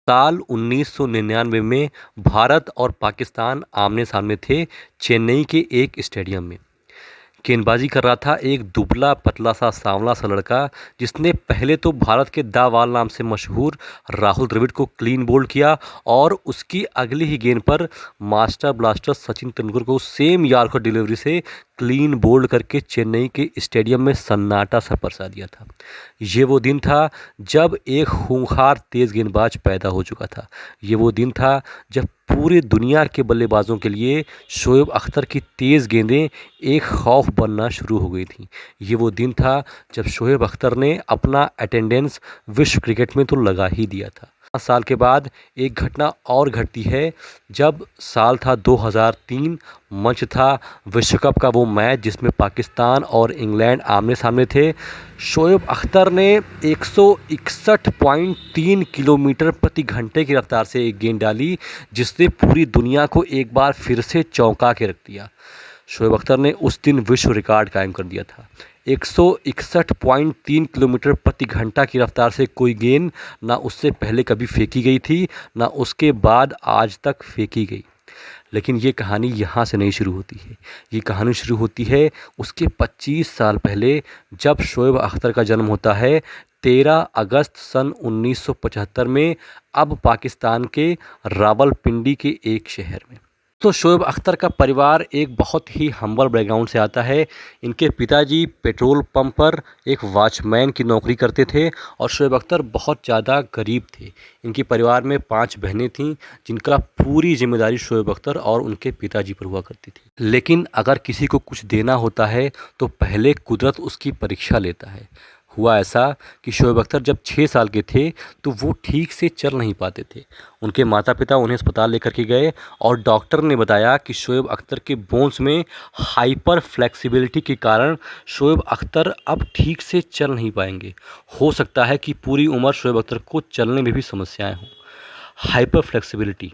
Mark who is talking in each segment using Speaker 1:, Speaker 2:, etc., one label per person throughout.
Speaker 1: साल 1999 में भारत और पाकिस्तान आमने-सामने थे चेन्नई के एक स्टेडियम में। गेंदबाजी कर रहा था एक दुबला पतला सा सांवला सा लड़का, जिसने पहले तो भारत के दावाल नाम से मशहूर राहुल द्रविड़ को क्लीन बोल्ड किया और उसकी अगली ही गेंद पर मास्टर ब्लास्टर सचिन तेंदुलकर को सेम यॉर्कर डिलीवरी से क्लीन बोल्ड करके चेन्नई के स्टेडियम में सन्नाटा सा बरसा दिया था। ये वो दिन था जब एक खूंखार तेज गेंदबाज पैदा हो चुका था। ये वो दिन था जब पूरी दुनिया के बल्लेबाजों के लिए शोएब अख्तर की तेज़ गेंदें एक खौफ बनना शुरू हो गई थी। ये वो दिन था जब शोएब अख्तर ने अपना अटेंडेंस विश्व क्रिकेट में तो लगा ही दिया था। 5 साल के बाद एक घटना और घटती है, जब साल था 2003, मंच था विश्व कप का वो मैच जिसमें पाकिस्तान और इंग्लैंड आमने-सामने थे। शोएब अख्तर ने 161.3 किलोमीटर प्रति घंटे की रफ्तार से एक गेंद डाली, जिसने पूरी दुनिया को एक बार फिर से चौंका के रख दिया। शोएब अख्तर ने उस दिन विश्व रिकॉर्ड कायम कर दिया था। 161.3 किलोमीटर प्रति घंटा की रफ्तार से कोई गेंद ना उससे पहले कभी फेंकी गई थी, ना उसके बाद आज तक फेंकी गई। लेकिन ये कहानी यहाँ से नहीं शुरू होती है। ये कहानी शुरू होती है उसके 25 साल पहले, जब शोएब अख्तर का जन्म होता है 13 अगस्त सन 1975 में, अब पाकिस्तान के रावलपिंडी के एक शहर में। तो शोएब अख्तर का परिवार एक बहुत ही हम्बल बैकग्राउंड से आता है। इनके पिताजी पेट्रोल पंप पर एक वॉचमैन की नौकरी करते थे और शोएब अख्तर बहुत ज़्यादा गरीब थे। इनके परिवार में 5 बहनें थीं, जिनका पूरी जिम्मेदारी शोएब अख्तर और उनके पिताजी पर हुआ करती थी। लेकिन अगर किसी को कुछ देना होता है तो पहले कुदरत उसकी परीक्षा लेता है। हुआ ऐसा कि शोएब अख्तर जब 6 साल के थे तो वो ठीक से चल नहीं पाते थे। उनके माता पिता उन्हें अस्पताल लेकर के गए और डॉक्टर ने बताया कि शोएब अख्तर के बोन्स में हाइपर फ्लेक्सिबिलिटी के कारण शोएब अख्तर अब ठीक से चल नहीं पाएंगे। हो सकता है कि पूरी उम्र शोएब अख्तर को चलने में भी समस्याएं हों। हाइपर फ्लेक्सिबिलिटी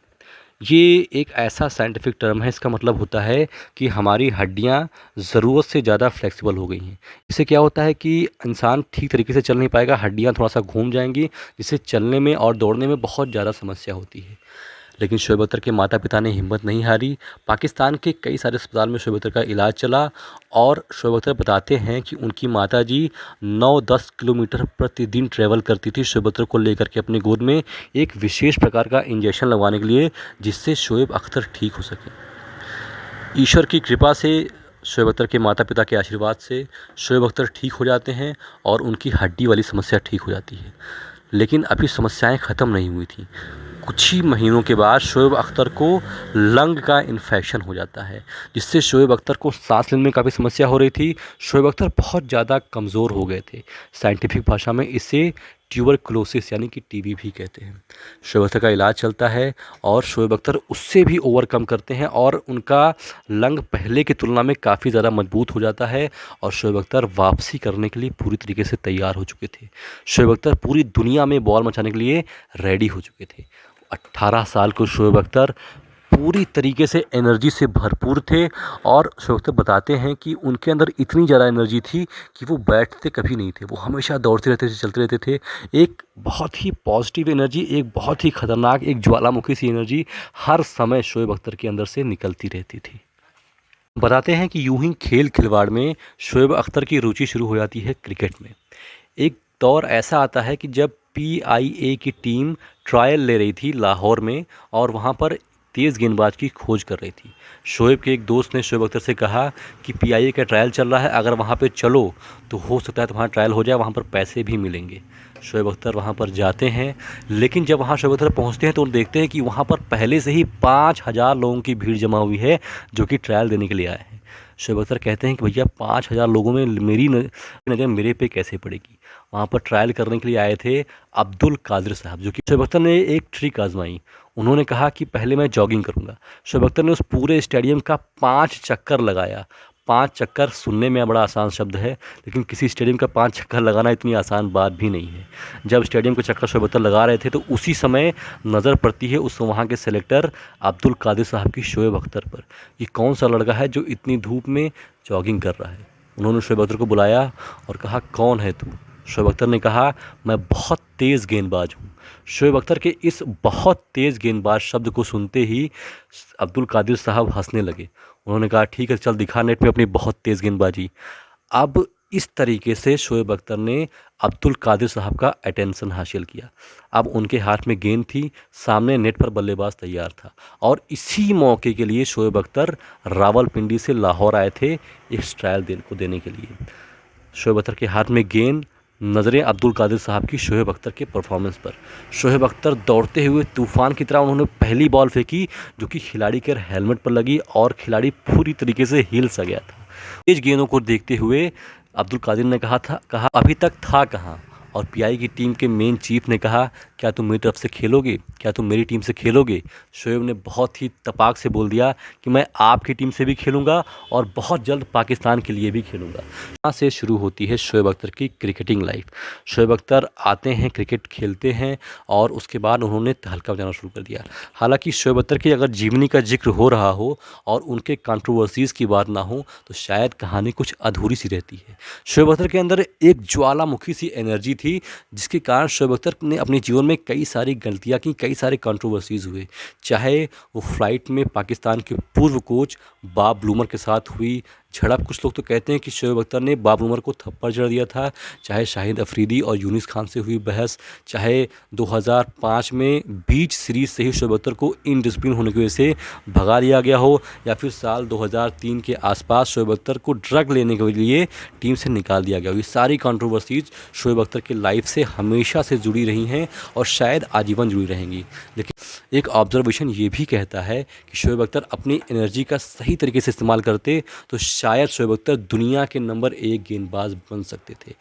Speaker 1: ये एक ऐसा साइंटिफिक टर्म है। इसका मतलब होता है कि हमारी हड्डियां ज़रूरत से ज़्यादा फ्लेक्सिबल हो गई हैं। इससे क्या होता है कि इंसान ठीक तरीके से चल नहीं पाएगा, हड्डियां थोड़ा सा घूम जाएंगी, जिससे चलने में और दौड़ने में बहुत ज़्यादा समस्या होती है। लेकिन शोएब अख्तर के माता पिता ने हिम्मत नहीं हारी। पाकिस्तान के कई सारे अस्पताल में शोएब अख्तर का इलाज चला और शोएब अख्तर बताते हैं कि उनकी माताजी 9-10 किलोमीटर प्रतिदिन ट्रैवल करती थी शोएब अख्तर को लेकर के अपनी गोद में, एक विशेष प्रकार का इंजेक्शन लगवाने के लिए, जिससे शोएब अख्तर ठीक हो सके। ईश्वर की कृपा से, शोएब अख्तर के माता पिता के आशीर्वाद से शोएब अख्तर ठीक हो जाते हैं और उनकी हड्डी वाली समस्या ठीक हो जाती है। लेकिन अभी समस्याएं ख़त्म नहीं हुई थी। कुछ ही महीनों के बाद शोएब अख्तर को लंग का इन्फेक्शन हो जाता है, जिससे शोएब अख्तर को सांस लेने में काफ़ी समस्या हो रही थी। शोएब अख्तर बहुत ज़्यादा कमज़ोर हो गए थे। साइंटिफिक भाषा में इसे ट्यूबरकुलोसिस यानी कि टीबी भी कहते हैं। शोएब अख्तर का इलाज चलता है और शोएब अख्तर उससे भी ओवरकम करते हैं और उनका लंग पहले की तुलना में काफ़ी ज़्यादा मजबूत हो जाता है और शोएब अख्तर वापसी करने के लिए पूरी तरीके से तैयार हो चुके थे। शोएब अख्तर पूरी दुनिया में बॉल मचाने के लिए रेडी हो चुके थे। 18 साल के शोएब अख्तर पूरी तरीके से एनर्जी से भरपूर थे और शोएब अख्तर बताते हैं कि उनके अंदर इतनी ज़्यादा एनर्जी थी कि वो बैठते कभी नहीं थे, वो हमेशा दौड़ते रहते थे, चलते रहते थे। एक बहुत ही पॉजिटिव एनर्जी, एक बहुत ही ख़तरनाक, एक ज्वालामुखी सी एनर्जी हर समय शोएब अख्तर के अंदर से निकलती रहती थी। बताते हैं कि यूं ही खेल खिलवाड़ में शोएब अख्तर की रुचि शुरू हो जाती है क्रिकेट में। एक दौर ऐसा आता है कि जब पीआईए की टीम ट्रायल ले रही थी लाहौर में और वहाँ पर तेज़ गेंदबाज की खोज कर रही थी। शोएब के एक दोस्त ने शोएब अख्तर से कहा कि पीआईए का ट्रायल चल रहा है, अगर वहाँ पे चलो तो हो सकता है तुम्हारा ट्रायल हो जाए, वहाँ पर पैसे भी मिलेंगे। शोएब अख्तर वहाँ पर जाते हैं, लेकिन जब वहाँ शोएब अख्तर पहुँचते हैं तो देखते हैं कि वहाँ पर पहले से ही 5000 लोगों की भीड़ जमा हुई है जो कि ट्रायल देने के लिए आए हैं। शोएब अख्तर कहते हैं कि भैया 5000 लोगों में मेरी नज़र मेरे पे कैसे पड़ेगी। वहाँ पर ट्रायल करने के लिए आए थे अब्दुल कादिर साहब, जो कि शोएब अख्तर ने एक ट्रिक आजमाई। उन्होंने कहा कि पहले मैं जॉगिंग करूँगा। शोएब अख्तर ने उस पूरे स्टेडियम का 5 चक्कर लगाया। 5 चक्कर सुनने में बड़ा आसान शब्द है, लेकिन किसी स्टेडियम का 5 चक्कर लगाना इतनी आसान बात भी नहीं है। जब स्टेडियम के चक्कर शोएब अख्तर लगा रहे थे तो उसी समय नज़र पड़ती है उस वहाँ के सेलेक्टर अब्दुल कादिर साहब की शोएब अख्तर पर। ये कौन सा लड़का है जो इतनी धूप में जॉगिंग कर रहा है। उन्होंने शोएब अख्तर को बुलाया और कहा, कौन है तू। शोएब अख्तर ने कहा, मैं बहुत तेज़ गेंदबाज हूँ। शोएब अख्तर के इस बहुत तेज़ गेंदबाज शब्द को सुनते ही अब्दुल कादिर साहब हंसने लगे। उन्होंने कहा, ठीक है, चल दिखा नेट पे अपनी बहुत तेज़ गेंदबाजी। अब इस तरीके से शोएब अख्तर ने अब्दुल कादिर साहब का अटेंशन हासिल किया। अब उनके हाथ में गेंद थी, सामने नेट पर बल्लेबाज तैयार था और इसी मौके के लिए शोएब अख्तर रावलपिंडी से लाहौर आए थे एक ट्रायल देने के लिए। शोएब अख्तर के हाथ में गेंद, नज़रें अब्दुल कादिर साहब की शोएब अख्तर के परफॉर्मेंस पर। शोएब अख्तर दौड़ते हुए तूफान की तरह उन्होंने पहली बॉल फेंकी जो कि खिलाड़ी के हेलमेट पर लगी और खिलाड़ी पूरी तरीके से हिल सा गया था। तेज गेंदों को देखते हुए अब्दुल कादिर ने कहा अभी तक था कहाँ। और पीआई की टीम के मेन चीफ ने कहा, क्या तुम मेरी तरफ से खेलोगे, क्या तुम मेरी टीम से खेलोगे। शोएब ने बहुत ही तपाक से बोल दिया कि मैं आपकी टीम से भी खेलूंगा और बहुत जल्द पाकिस्तान के लिए भी खेलूंगा। यहाँ से शुरू होती है शोएब अख्तर की क्रिकेटिंग लाइफ। शोएब अख्तर आते हैं, क्रिकेट खेलते हैं और उसके बाद उन्होंने तहलका बजाना शुरू कर दिया। हालांकि शोएब अख्तर की अगर जीवनी का जिक्र हो रहा हो और उनके कंट्रोवर्सीज़ की बात ना हो तो शायद कहानी कुछ अधूरी सी रहती है। शोएब अख्तर के अंदर एक ज्वालामुखी सी एनर्जी थी जिसके कारण शोएब अख्तर ने अपने जीवन में कई सारी गलतियां की, कई सारे कंट्रोवर्सीज़ हुए। चाहे वो फ्लाइट में पाकिस्तान के पूर्व कोच बॉब ब्लूमर के साथ हुई झड़प, कुछ लोग तो कहते हैं कि शोएब अख्तर ने बॉब ब्लूमर को थप्पड़ जड़ दिया था। चाहे शाहिद अफरीदी और यूनिस खान से हुई बहस, चाहे 2005 में बीच सीरीज से ही शोएब अख्तर को इनडिसिप्लिन होने की वजह से भगा दिया गया हो, या फिर साल 2003 के आसपास शोएब अख्तर को ड्रग लेने के लिए टीम से निकाल दिया गया हो। ये सारी कंट्रोवर्सीज शोएब अख्तर की लाइफ से हमेशा से जुड़ी रही हैं और शायद आजीवन जुड़ी रहेंगी। लेकिन एक ऑब्जर्वेशन ये भी कहता है कि शोएब अख्तर अपनी एनर्जी का सही तरीके से इस्तेमाल करते तो शायद शोएब अख्तर दुनिया के नंबर 1 गेंदबाज बन सकते थे।